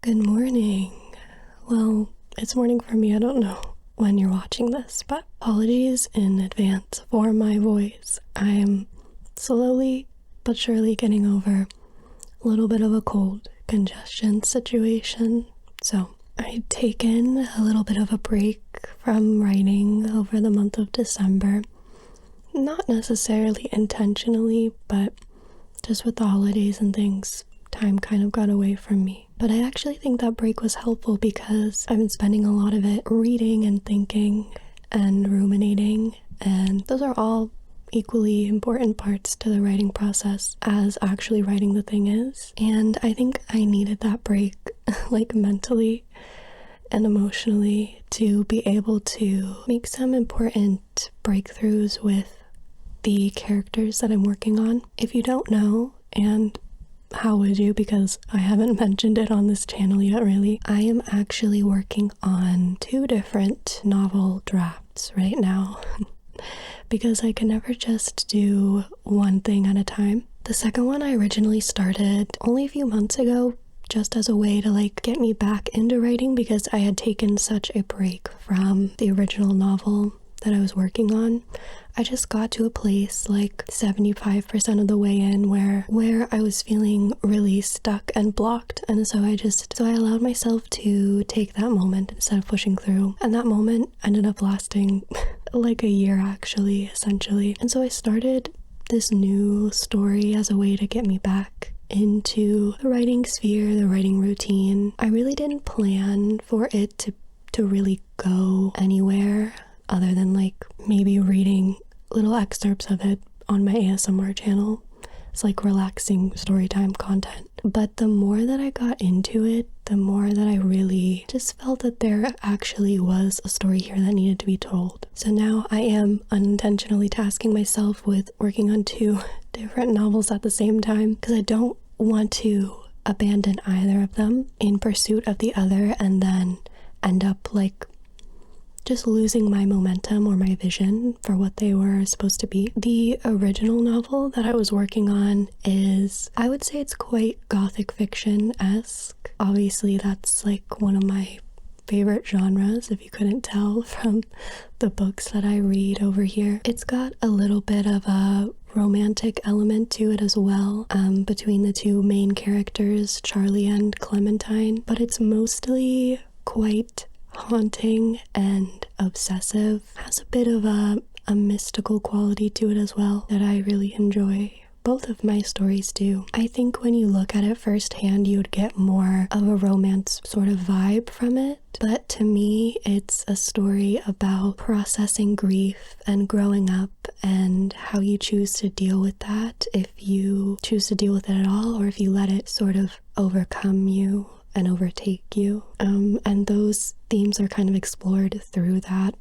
Good morning. Well, it's morning for me. I don't know when you're watching this, but apologies in advance for my voice. I am slowly but surely getting over a little bit of a cold congestion situation. So I'd taken a little bit of a break from writing over the month of December. Not necessarily intentionally, but just with the holidays and things, time kind of got away from me. But I actually think that break was helpful because I've been spending a lot of it reading and thinking and ruminating, and those are all equally important parts to the writing process as actually writing the thing is. And I think I needed that break, like mentally and emotionally, to be able to make some important breakthroughs with the characters that I'm working on. If you don't know, and how would you, because I haven't mentioned it on this channel yet really, I am actually working on 2 different novel drafts right now because I can never just do one thing at a time. The second one I originally started only a few months ago, just as a way to get me back into writing because I had taken such a break from the original novel that I was working on. I just got to a place 75% of the way in where I was feeling really stuck and blocked, and so I allowed myself to take that moment instead of pushing through, and that moment ended up lasting like a year actually, essentially. And so I started this new story as a way to get me back into the writing sphere, the writing routine. I really didn't plan for it to really go anywhere other than maybe reading little excerpts of it on my ASMR channel. It's relaxing storytime content. But the more that I got into it, the more that I really just felt that there actually was a story here that needed to be told. So now I am unintentionally tasking myself with working on 2 different novels at the same time because I don't want to abandon either of them in pursuit of the other and then end up just losing my momentum or my vision for what they were supposed to be. The original novel that I was working on I would say it's quite gothic fiction-esque. Obviously that's one of my favorite genres, if you couldn't tell from the books that I read over here. It's got a little bit of a romantic element to it as well, between the 2 main characters, Charlie and Clementine, but it's mostly quite haunting and obsessive. Has a bit of a mystical quality to it as well that I really enjoy. Both of my stories do. I think when you look at it firsthand, you would get more of a romance sort of vibe from it. But to me, it's a story about processing grief and growing up and how you choose to deal with that, if you choose to deal with it at all, or if you let it sort of overcome you and overtake you. And those themes are kind of explored through that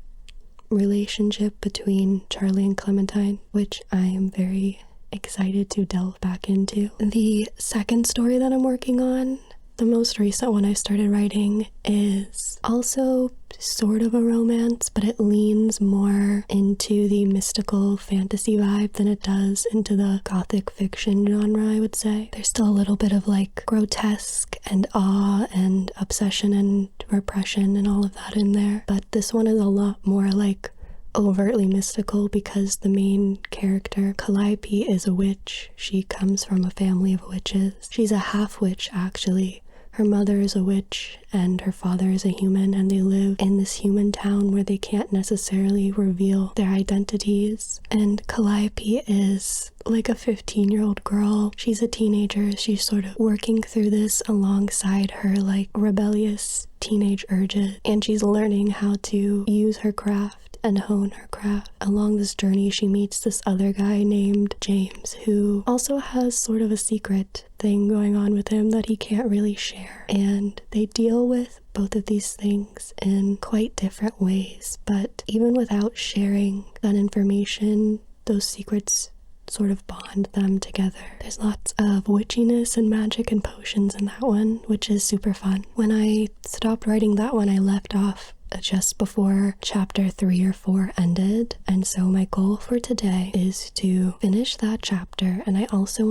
relationship between Charlie and Clementine, which I am very excited to delve back into. The second story that I'm working on, the most recent one I started writing, is also sort of a romance, but it leans more into the mystical fantasy vibe than it does into the gothic fiction genre, I would say. There's still a little bit of grotesque and awe and obsession and repression and all of that in there, but this one is a lot more overtly mystical because the main character, Calliope, is a witch. She comes from a family of witches. She's a half-witch, actually. Her mother is a witch and her father is a human, and they live in this human town where they can't necessarily reveal their identities. And Calliope is a 15-year-old girl. She's a teenager. She's sort of working through this alongside her rebellious teenage urges, and she's learning how to use her craft and hone her craft. Along this journey, she meets this other guy named James, who also has sort of a secret thing going on with him that he can't really share. And they deal with both of these things in quite different ways, but even without sharing that information, those secrets sort of bond them together. There's lots of witchiness and magic and potions in that one, which is super fun. When I stopped writing that one, I left off just before chapter 3 or 4 ended, and so my goal for today is to finish that chapter. And I also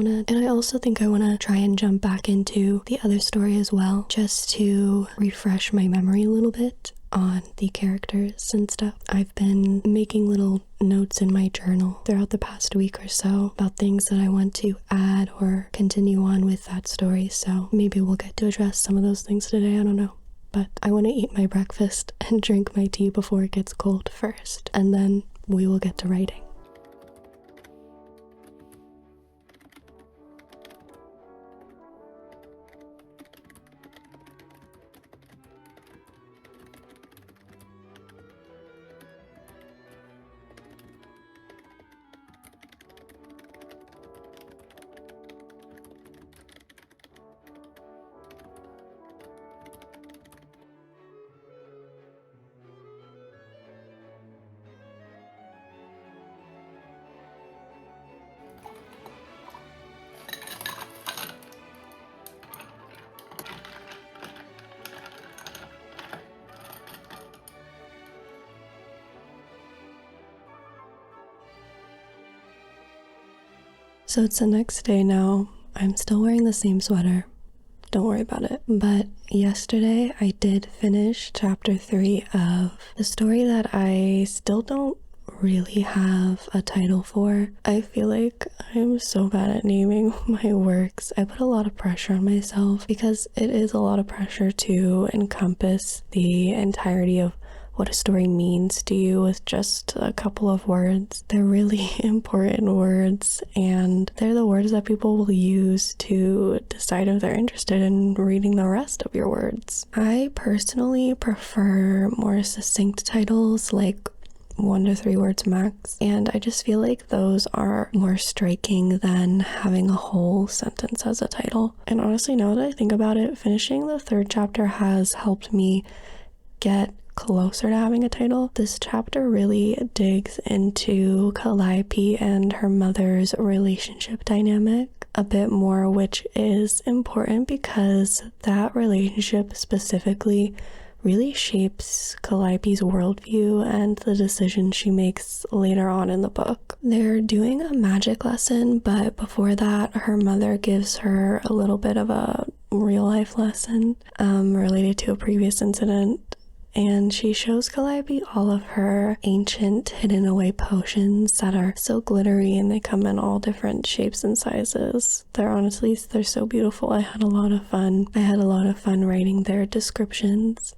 think I want to try and jump back into the other story as well, just to refresh my memory a little bit on the characters and stuff. I've been making little notes in my journal throughout the past week or so about things that I want to add or continue on with that story, so maybe we'll get to address some of those things today, I don't know. But I want to eat my breakfast and drink my tea before it gets cold first, and then we will get to writing. So it's the next day now. I'm still wearing the same sweater. Don't worry about it. But yesterday I did finish chapter 3 of the story that I still don't really have a title for. I feel like I'm so bad at naming my works. I put a lot of pressure on myself because it is a lot of pressure to encompass the entirety of what a story means to you with just a couple of words. They're really important words, and they're the words that people will use to decide if they're interested in reading the rest of your words. I personally prefer more succinct titles, like 1 to 3 words max, and I just feel like those are more striking than having a whole sentence as a title. And honestly, now that I think about it, finishing the 3rd chapter has helped me get closer to having a title. This chapter really digs into Calliope and her mother's relationship dynamic a bit more, which is important because that relationship specifically really shapes Calliope's worldview and the decisions she makes later on in the book. They're doing a magic lesson, but before that, her mother gives her a little bit of a real life lesson related to a previous incident. And she shows Calliope all of her ancient hidden away potions that are so glittery, and they come in all different shapes and sizes. They're so beautiful. I had a lot of fun writing their descriptions.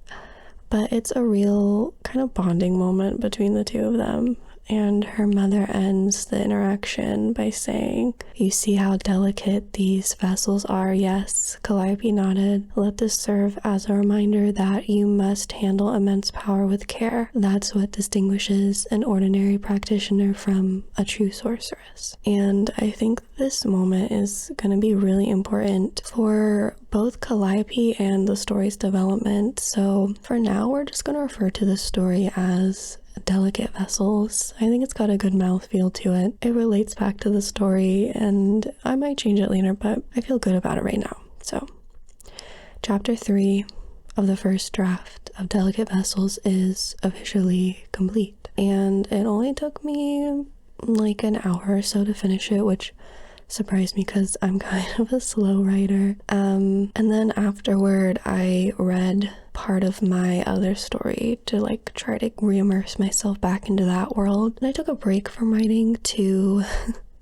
But it's a real kind of bonding moment between the two of them. And her mother ends the interaction by saying, "You see how delicate these vessels are?" "Yes," Calliope nodded. "Let this serve as a reminder that you must handle immense power with care. That's what distinguishes an ordinary practitioner from a true sorceress." And I think this moment is going to be really important for both Calliope and the story's development. So for now, we're just going to refer to this story as Delicate Vessels. I think it's got a good mouthfeel to it. It relates back to the story, and I might change it later, but I feel good about it right now. So, chapter 3 of the first draft of Delicate Vessels is officially complete. And it only took me like an hour or so to finish it, which surprised me because I'm kind of a slow writer. And then afterward, I read part of my other story to try to re-immerse myself back into that world. And I took a break from writing to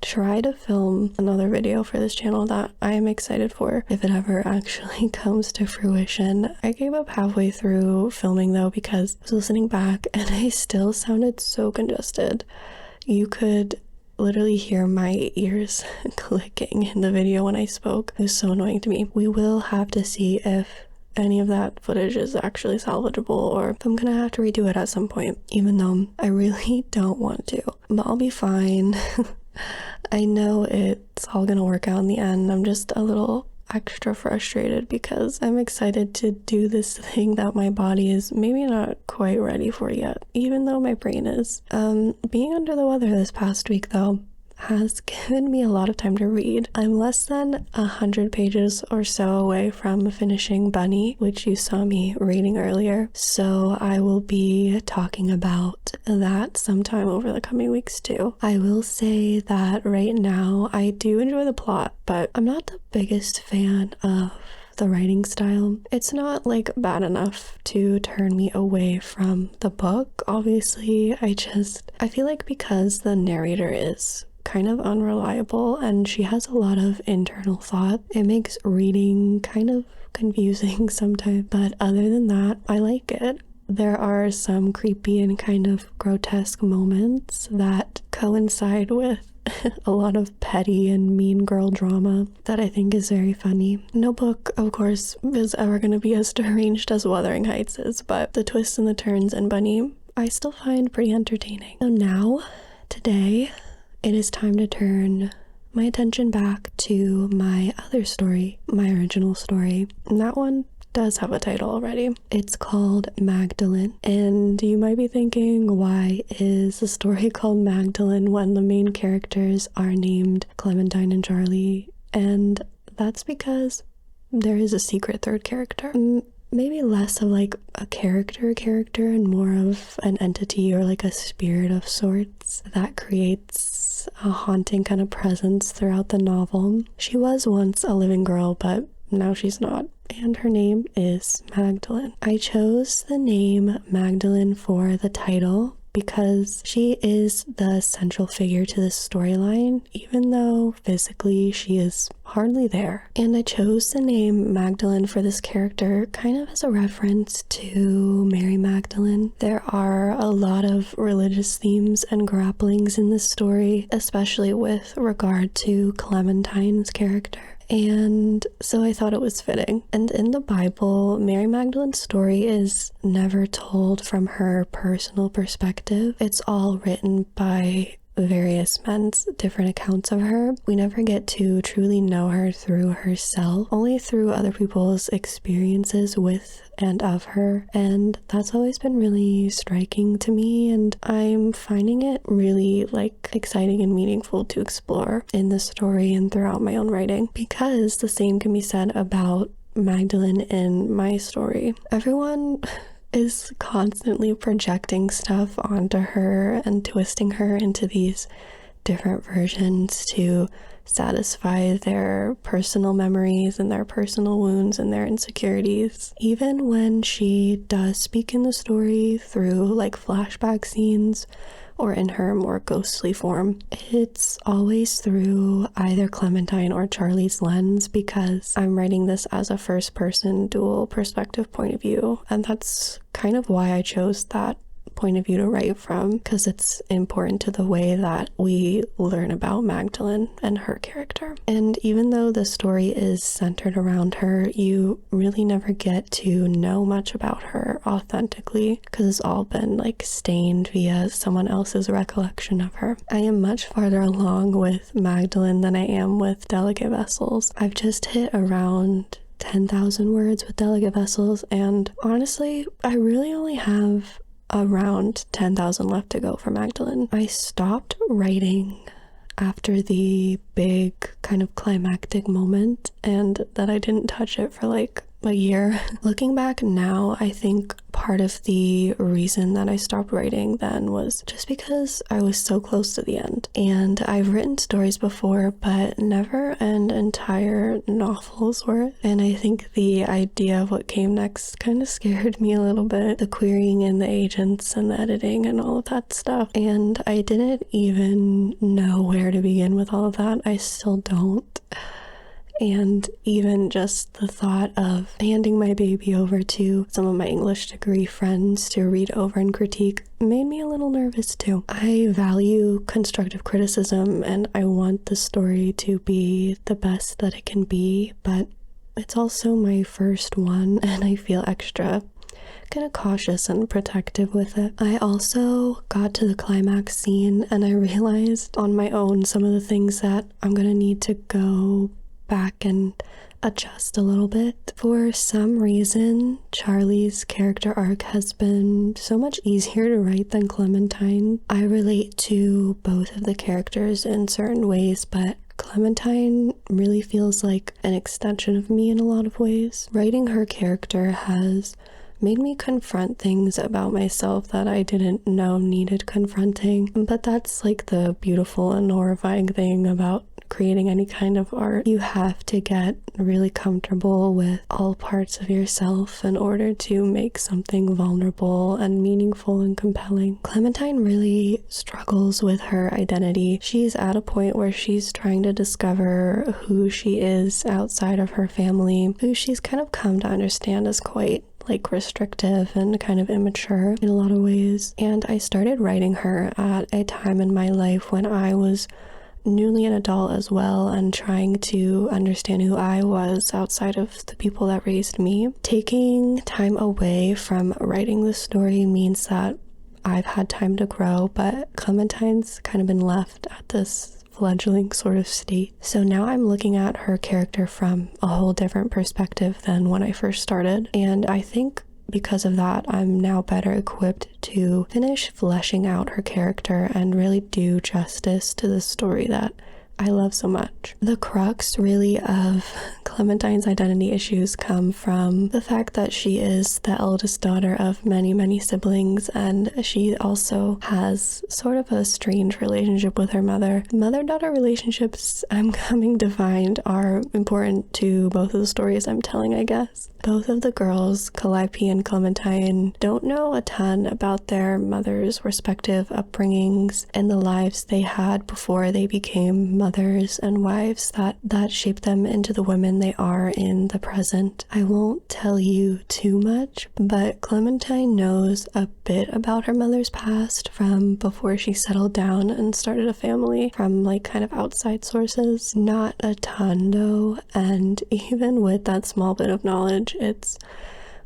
try to film another video for this channel that I am excited for if it ever actually comes to fruition. I gave up halfway through filming though because I was listening back and I still sounded so congested. You could literally hear my ears clicking in the video when I spoke. It was so annoying to me. We will have to see if any of that footage is actually salvageable or if I'm gonna have to redo it at some point, even though I really don't want to. But I'll be fine. I know it's all gonna work out in the end. I'm just a little extra frustrated because I'm excited to do this thing that my body is maybe not quite ready for yet, even though my brain is. Being under the weather this past week though has given me a lot of time to read. I'm less than 100 pages or so away from finishing Bunny, which you saw me reading earlier, so I will be talking about that sometime over the coming weeks too. I will say that right now I do enjoy the plot, but I'm not the biggest fan of the writing style. It's not like bad enough to turn me away from the book. Obviously, I feel like because the narrator is kind of unreliable and she has a lot of internal thought, it makes reading kind of confusing sometimes. But other than that, I like it. There are some creepy and kind of grotesque moments that coincide with a lot of petty and mean girl drama that I think is very funny. No book, of course, is ever going to be as deranged as Wuthering Heights is, but the twists and the turns in Bunny I still find pretty entertaining. So now, today, it is time to turn my attention back to my other story, my original story, and that one does have a title already. It's called Magdalene, and you might be thinking, why is a story called Magdalene when the main characters are named Clementine and Charlie? And that's because there is a secret third character. Maybe less of like a character and more of an entity or like a spirit of sorts that creates a haunting kind of presence throughout the novel. She was once a living girl, but now she's not, and her name is Magdalene. I chose the name Magdalene for the title because she is the central figure to this storyline, even though physically she is hardly there. And I chose the name Magdalene for this character kind of as a reference to Mary Magdalene. There are a lot of religious themes and grapplings in this story, especially with regard to Clementine's character. And so I thought it was fitting. And in the Bible, Mary Magdalene's story is never told from her personal perspective. It's all written by various men's different accounts of her. We never get to truly know her through herself, only through other people's experiences with and of her, and that's always been really striking to me, and I'm finding it really like exciting and meaningful to explore in the story and throughout my own writing, because the same can be said about Magdalene in my story. Everyone is constantly projecting stuff onto her and twisting her into these different versions to satisfy their personal memories and their personal wounds and their insecurities. Even when she does speak in the story through like flashback scenes or in her more ghostly form, it's always through either Clementine or Charlie's lens, because I'm writing this as a first-person dual perspective point of view, and that's kind of why I chose that point of view to write from, because it's important to the way that we learn about Magdalene and her character. And even though the story is centered around her, you really never get to know much about her authentically, because it's all been like stained via someone else's recollection of her. I am much farther along with Magdalene than I am with Delicate Vessels. I've just hit around 10,000 words with Delicate Vessels, and honestly, I really only have around 10,000 left to go for Magdalene. I stopped writing after the big kind of climactic moment, and that I didn't touch it for like a year. Looking back now, I think part of the reason that I stopped writing then was just because I was so close to the end. And I've written stories before, but never an entire novel's worth. And I think the idea of what came next kind of scared me a little bit. The querying and the agents and the editing and all of that stuff. And I didn't even know where to begin with all of that. I still don't. And even just the thought of handing my baby over to some of my English degree friends to read over and critique made me a little nervous too. I value constructive criticism and I want the story to be the best that it can be, but it's also my first one and I feel extra kind of cautious and protective with it. I also got to the climax scene and I realized on my own some of the things that I'm gonna need to go back and adjust a little bit. For some reason, Charlie's character arc has been so much easier to write than Clementine. I relate to both of the characters in certain ways, but Clementine really feels like an extension of me in a lot of ways. Writing her character has made me confront things about myself that I didn't know needed confronting. But that's like the beautiful and horrifying thing about creating any kind of art. You have to get really comfortable with all parts of yourself in order to make something vulnerable and meaningful and compelling. Clementine really struggles with her identity. She's at a point where she's trying to discover who she is outside of her family, who she's kind of come to understand as quite like restrictive and kind of immature in a lot of ways. And I started writing her at a time in my life when I was newly an adult as well and trying to understand who I was outside of the people that raised me. Taking time away from writing this story means that I've had time to grow, but Clementine's kind of been left at this fledgling sort of state. So now I'm looking at her character from a whole different perspective than when I first started, and I think because of that, I'm now better equipped to finish fleshing out her character and really do justice to the story that I love so much. The crux really of Clementine's identity issues come from the fact that she is the eldest daughter of many, many siblings, and she also has sort of a strange relationship with her mother. Mother-daughter relationships, I'm coming to find, are important to both of the stories I'm telling, I guess. Both of the girls, Calliope and Clementine, don't know a ton about their mothers' respective upbringings and the lives they had before they became mothers and wives that shaped them into the women they are in the present. I won't tell you too much, but Clementine knows a bit about her mother's past from before she settled down and started a family, from like kind of outside sources. Not a ton though, and even with that small bit of knowledge, it's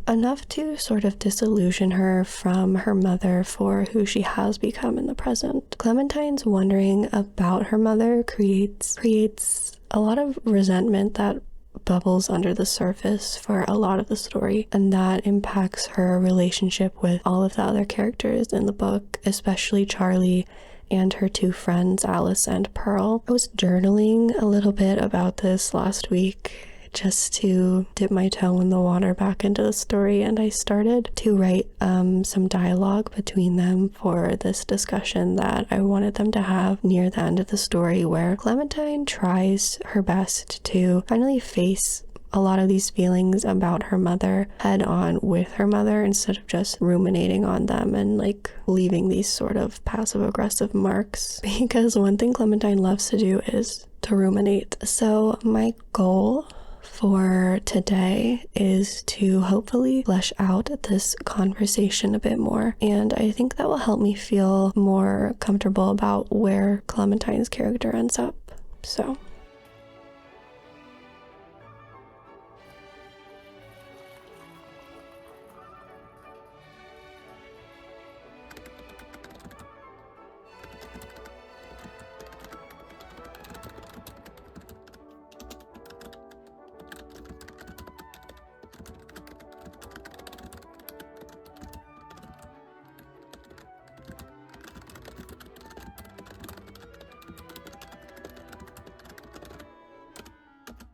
enough to sort of disillusion her from her mother for who she has become in the present. Clementine's wondering about her mother creates a lot of resentment that bubbles under the surface for a lot of the story, and that impacts her relationship with all of the other characters in the book, especially Charlie and her two friends, Alice and Pearl. I was journaling a little bit about this last week just to dip my toe in the water back into the story, and I started to write some dialogue between them for this discussion that I wanted them to have near the end of the story, where Clementine tries her best to finally face a lot of these feelings about her mother head on with her mother, instead of just ruminating on them and like leaving these sort of passive aggressive marks, because one thing Clementine loves to do is to ruminate. So my goal for today is to hopefully flesh out this conversation a bit more, and I think that will help me feel more comfortable about where Clementine's character ends up. So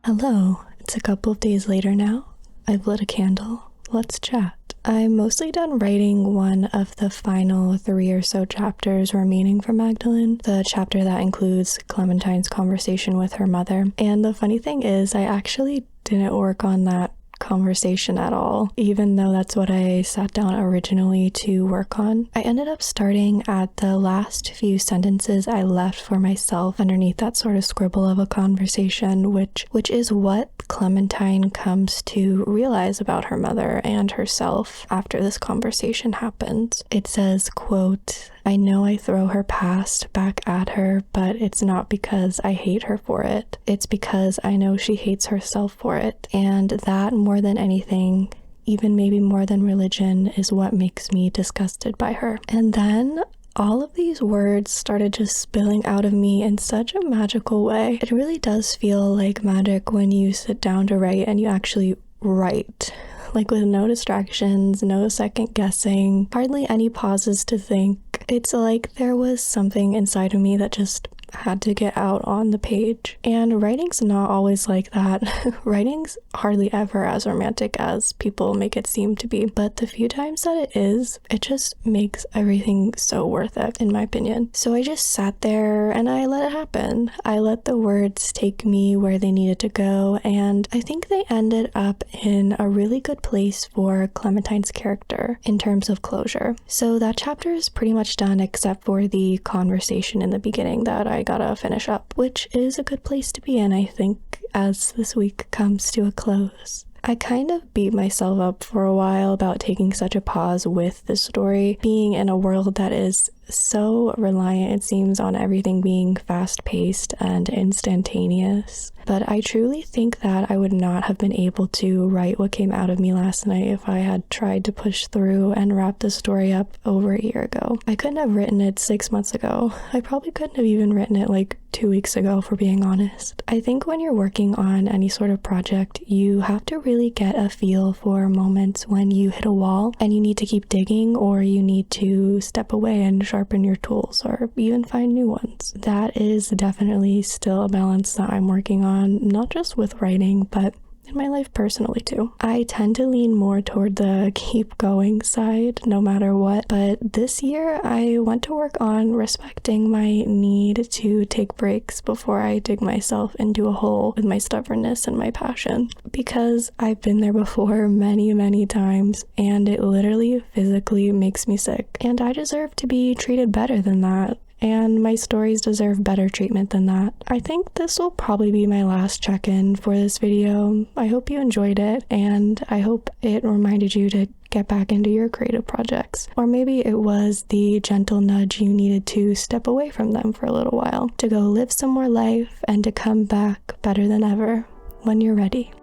hello, it's a couple of days later now. I've lit a candle. Let's chat. I'm mostly done writing one of the final 3 or so chapters remaining for Magdalene, the chapter that includes Clementine's conversation with her mother. And the funny thing is, I actually didn't work on that conversation at all, even though that's what I sat down originally to work on. I ended up starting at the last few sentences I left for myself underneath that sort of scribble of a conversation, which is what Clementine comes to realize about her mother and herself after this conversation happens. It says, quote, "I know I throw her past back at her, but it's not because I hate her for it. It's because I know she hates herself for it. And that, more than anything, even maybe more than religion, is what makes me disgusted by her." And then all of these words started just spilling out of me in such a magical way. It really does feel like magic when you sit down to write and you actually write. Like with no distractions, no second guessing, hardly any pauses to think. It's like there was something inside of me that just had to get out on the page. And writing's not always like that. Writing's hardly ever as romantic as people make it seem to be, but the few times that it is, it just makes everything so worth it, in my opinion. So I just sat there and I let it happen. I let the words take me where they needed to go, and I think they ended up in a really good place for Clementine's character in terms of closure. So that chapter is pretty much done except for the conversation in the beginning that I gotta finish up, which is a good place to be in, I think, as this week comes to a close. I kind of beat myself up for a while about taking such a pause with the story, being in a world that is so reliant, it seems, on everything being fast-paced and instantaneous. But I truly think that I would not have been able to write what came out of me last night if I had tried to push through and wrap the story up over a year ago. I couldn't have written it 6 months ago. I probably couldn't have even written it like 2 weeks ago, for being honest. I think when you're working on any sort of project, you have to really get a feel for moments when you hit a wall and you need to keep digging, or you need to step away and sharpen your tools, or even find new ones. That is definitely still a balance that I'm working on, not just with writing, but in my life personally too. I tend to lean more toward the keep going side no matter what, but this year I want to work on respecting my need to take breaks before I dig myself into a hole with my stubbornness and my passion, because I've been there before many times and it literally physically makes me sick, and I deserve to be treated better than that. And my stories deserve better treatment than that. I think this will probably be my last check-in for this video. I hope you enjoyed it, and I hope it reminded you to get back into your creative projects. Or maybe it was the gentle nudge you needed to step away from them for a little while, to go live some more life and to come back better than ever when you're ready.